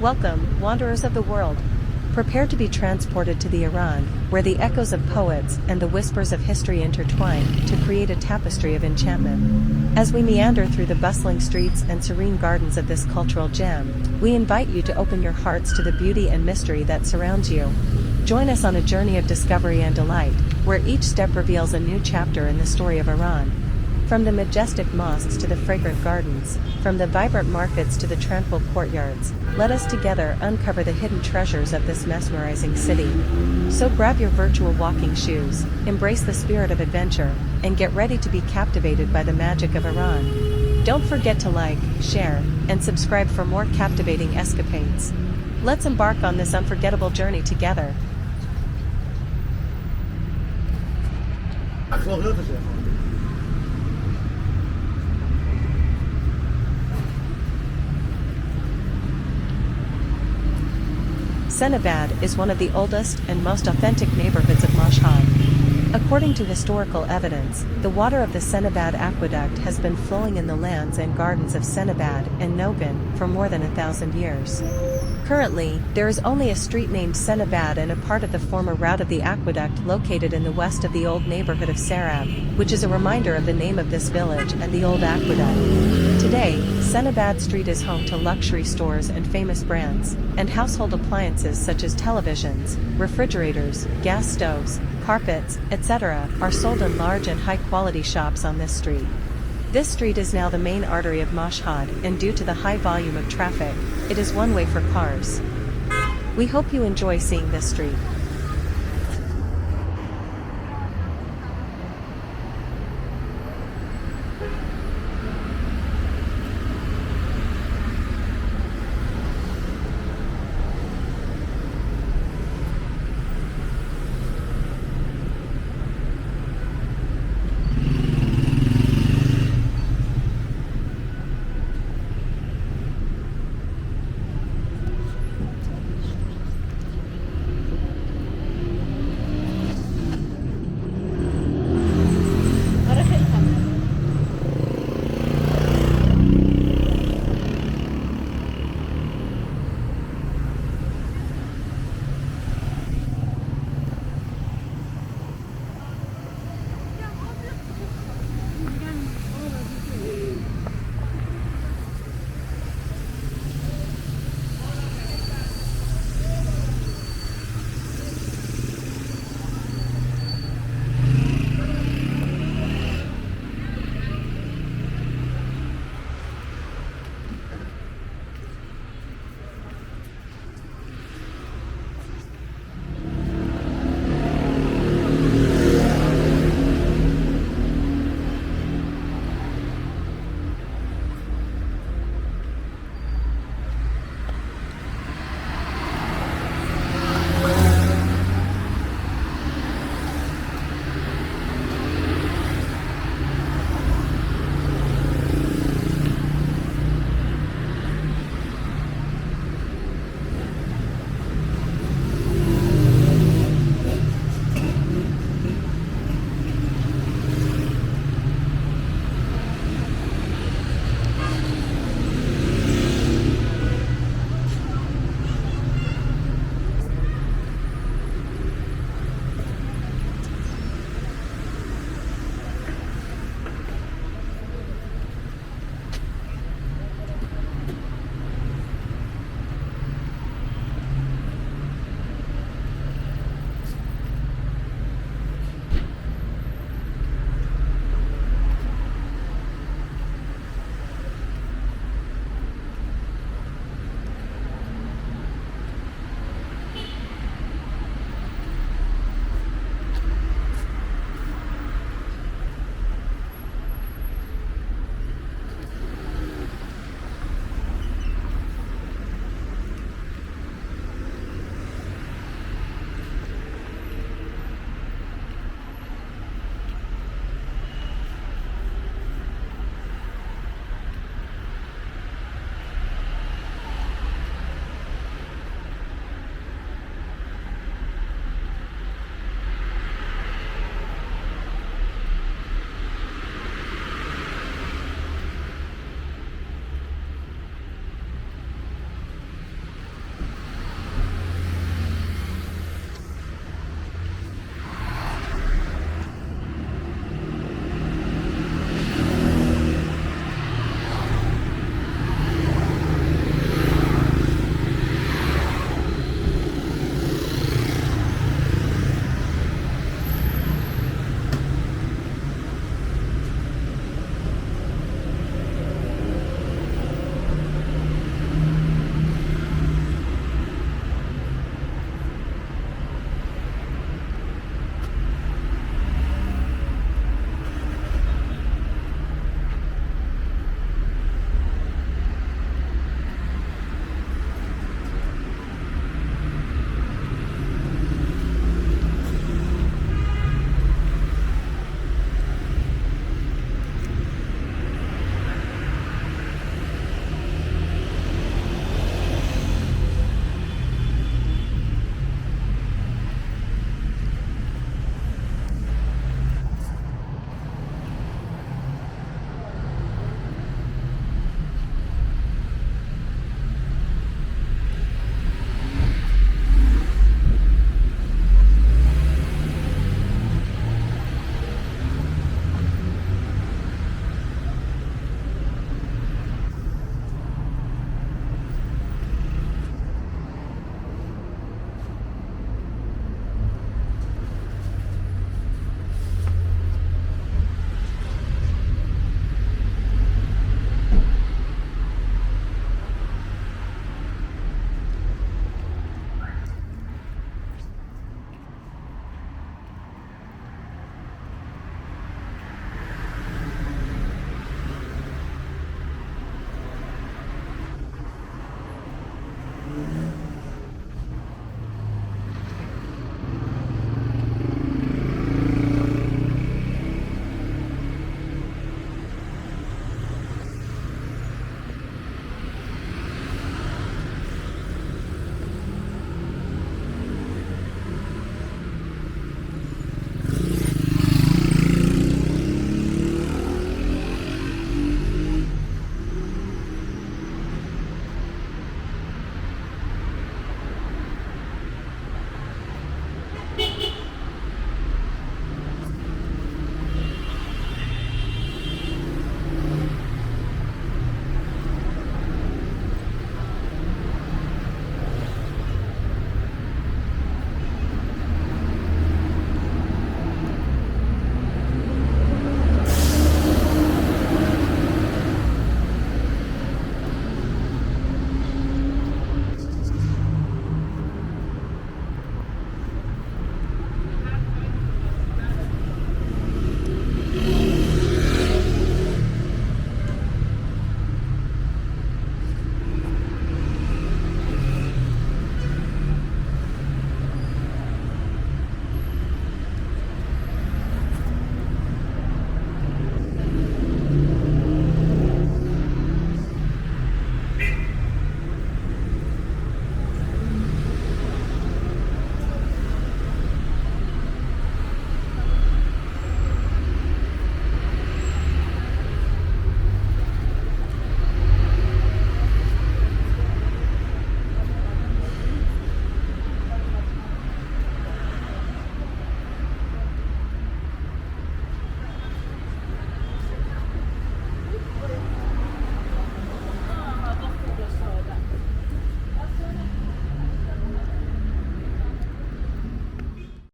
Welcome, wanderers of the world. Prepare to be transported to the Iran, where the echoes of poets and the whispers of history intertwine to create a tapestry of enchantment. As we meander through the bustling streets and serene gardens of this cultural gem, we invite you to open your hearts to the beauty and mystery that surrounds you. Join us on a journey of discovery and delight, where each step reveals a new chapter in the story of Iran. From the majestic mosques to the fragrant gardens, from the vibrant markets to the tranquil courtyards, let us together uncover the hidden treasures of this mesmerizing city. So grab your virtual walking shoes, embrace the spirit of adventure, and get ready to be captivated by the magic of Iran. Don't forget to like, share, and subscribe for more captivating escapades. Let's embark on this unforgettable journey together. Senabad is one of the oldest and most authentic neighborhoods of Mashhad. According to historical evidence, the water of the Senabad aqueduct has been flowing in the lands and gardens of Senabad and Nobin for more than 1,000 years. Currently, there is only a street named Senabad and a part of the former route of the aqueduct located in the west of the old neighborhood of Sarab, which is a reminder of the name of this village and the old aqueduct. Today, Sanabad Street is home to luxury stores and famous brands, and household appliances such as televisions, refrigerators, gas stoves, carpets, etc., are sold in large and high-quality shops on this street. This street is now the main artery of Mashhad, and due to the high volume of traffic, it is one way for cars. We hope you enjoy seeing this street.